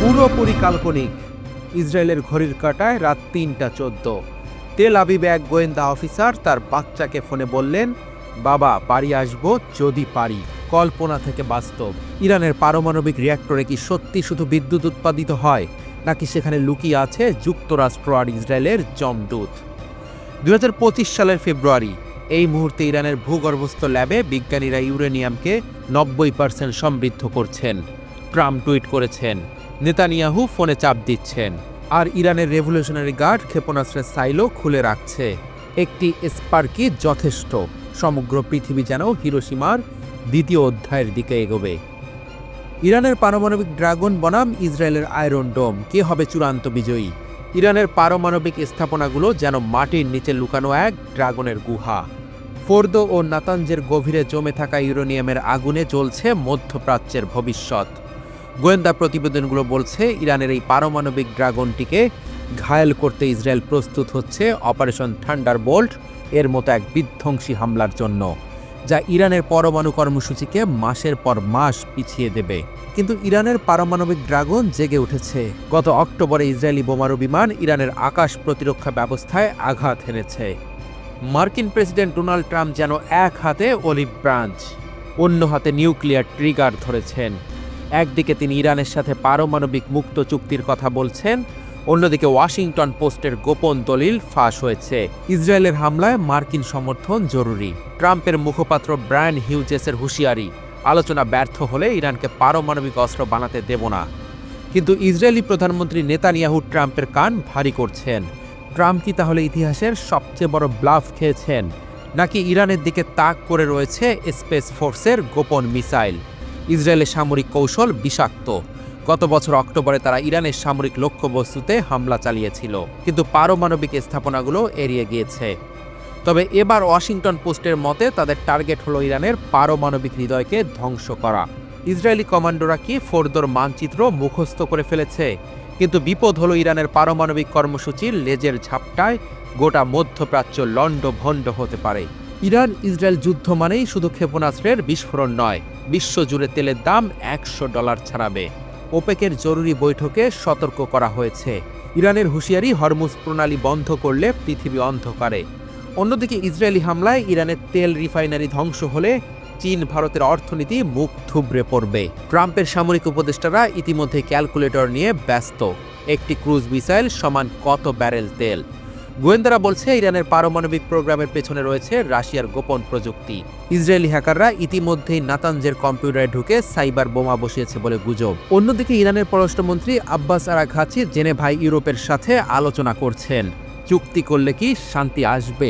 পুরোপুরি কাল্পনিক। ইসরায়েলের ঘড়ির কাঁটায় রাত ৩টা ১৪। তেল আবিবে এক গোয়েন্দা অফিসার তার বাচ্চাকে ফোনে বললেন, বাবা বাড়ি আসবো যদি পারি। কল্পনা থেকে বাস্তব। ইরানের পারমাণবিক রিঅ্যাক্টরে কি সত্যি শুধু বিদ্যুৎ উৎপাদিত হয়, নাকি সেখানে লুকিয়ে আছে যুক্তরাষ্ট্র আর ইসরায়েলের জমদূত? ২০২৫ সালের ফেব্রুয়ারি। এই মুহূর্তে ইরানের ভূগর্ভস্থ ল্যাবে বিজ্ঞানীরা ইউরেনিয়ামকে ৯০% সমৃদ্ধ করছেন। ট্রাম্প টুইট করেছেন, নেতানিয়াহু ফোনে চাপ দিচ্ছেন, আর ইরানের রেভলিউশনারি গার্ড ক্ষেপণাস্ত্রের সাইলো খুলে রাখছে। একটি স্পার্কি যথেষ্ট। সমগ্র পৃথিবী যেন হিরোশিমার দ্বিতীয় অধ্যায়ের দিকে এগোবে। ইরানের পারমাণবিক ড্রাগন বনাম ইসরায়েলের আয়রন ডোম, কে হবে চূড়ান্ত বিজয়ী? ইরানের পারমাণবিক স্থাপনাগুলো যেন মাটির নিচে লুকানো এক ড্রাগনের গুহা। ফোর্দো ও নাতানজের গভীরে জমে থাকা ইউরেনিয়ামের আগুনে জ্বলছে মধ্যপ্রাচ্যের ভবিষ্যৎ। গোয়েন্দা প্রতিবেদনগুলো বলছে, ইরানের এই পারমাণবিক ড্রাগনটিকে ঘায়েল করতে ইসরায়েল প্রস্তুত হচ্ছে অপারেশন থান্ডারবোল্ট এর মতো এক বিধ্বংসী হামলার জন্য, যা ইরানের পরমাণু কর্মসূচিকে মাসের পর মাস পিছিয়ে দেবে। কিন্তু ইরানের পারমাণবিক ড্রাগন জেগে উঠেছে। গত অক্টোবরে ইসরায়েলি বোমারু বিমান ইরানের আকাশ প্রতিরক্ষা ব্যবস্থায় আঘাত এনেছে। মার্কিন প্রেসিডেন্ট ডোনাল্ড ট্রাম্প যেন এক হাতে অলিভ ব্রাঞ্চ, অন্য হাতে নিউক্লিয়ার ট্রিগার ধরেছেন। একদিকে তিনি ইরানের সাথে পারমাণবিক মুক্ত চুক্তির কথা বলছেন, অন্যদিকে ওয়াশিংটন পোস্টের গোপন দলিল ফাঁস হয়েছে। ইসরায়েলের হামলায় মার্কিন সমর্থন জরুরি। ট্রাম্পের মুখপাত্র ব্রায়ান হিউজেসের হুঁশিয়ারি, আলোচনা ব্যর্থ হলে ইরানকে পারমাণবিক অস্ত্র বানাতে দেব না। কিন্তু ইসরায়েলি প্রধানমন্ত্রী নেতানিয়াহু ট্রাম্পের কান ভারী করছেন। ট্রাম্প কি তাহলে ইতিহাসের সবচেয়ে বড় ব্লাফ খেয়েছেন, নাকি ইরানের দিকে তাক করে রয়েছে স্পেস ফোর্সের গোপন মিসাইল? ইসরায়েলের সামরিক কৌশল বিষাক্ত। গত বছর অক্টোবরে তারা ইরানের সামরিক লক্ষ্যবস্তুতে হামলা চালিয়েছিল, কিন্তু পারমাণবিক স্থাপনাগুলো এড়িয়ে গিয়েছে। তবে এবার ওয়াশিংটন পোস্টের মতে তাদের টার্গেট হলো ইরানের পারমাণবিক হৃদয়কে ধ্বংস করা। ইসরায়েলি কমান্ডোরা কি ফোর্দোর মানচিত্র মুখস্থ করে ফেলেছে? কিন্তু বিপদ হলো ইরানের পারমাণবিক কর্মসূচির লেজের ঝাপটায় গোটা মধ্যপ্রাচ্য লণ্ডভণ্ড হতে পারে। ইরান ইসরায়েল যুদ্ধ মানেই শুধু ক্ষেপণাস্ত্রের বিস্ফোরণ নয়, বিশ্বজুড়ে তেলের দাম $100 ছাড়াবে। ওপেকের জরুরি বৈঠকে সতর্ক করা হয়েছে। ইরানের হুঁশিয়ারি, হরমুজ প্রণালী বন্ধ করলে পৃথিবী অন্ধকারে। অন্যদিকে ইসরায়েলি হামলায় ইরানের তেল রিফাইনারি ধ্বংস হলে চীন ভারতের অর্থনীতি মুখ থুবড়ে পড়বে। ট্রাম্পের সামরিক উপদেষ্টারা ইতিমধ্যে ক্যালকুলেটর নিয়ে ব্যস্ত। একটি ক্রুজ মিসাইল সমান কত ব্যারেল তেল? গোয়েন্দারা বলছে, ইরানের পারমাণবিক প্রোগ্রামের পেছনে রয়েছে রাশিয়ার গোপন প্রযুক্তি। ইসরায়েলি হ্যাকাররা ইতিমধ্যেই নাতানজের কম্পিউটারে ঢুকে সাইবার বোমা বসিয়েছে বলে গুজব। অন্যদিকে ইরানের পররাষ্ট্রমন্ত্রী আব্বাস আরাঘাচি জেনেভায় ইউরোপের সাথে আলোচনা করছেন। চুক্তি করলে কি শান্তি আসবে?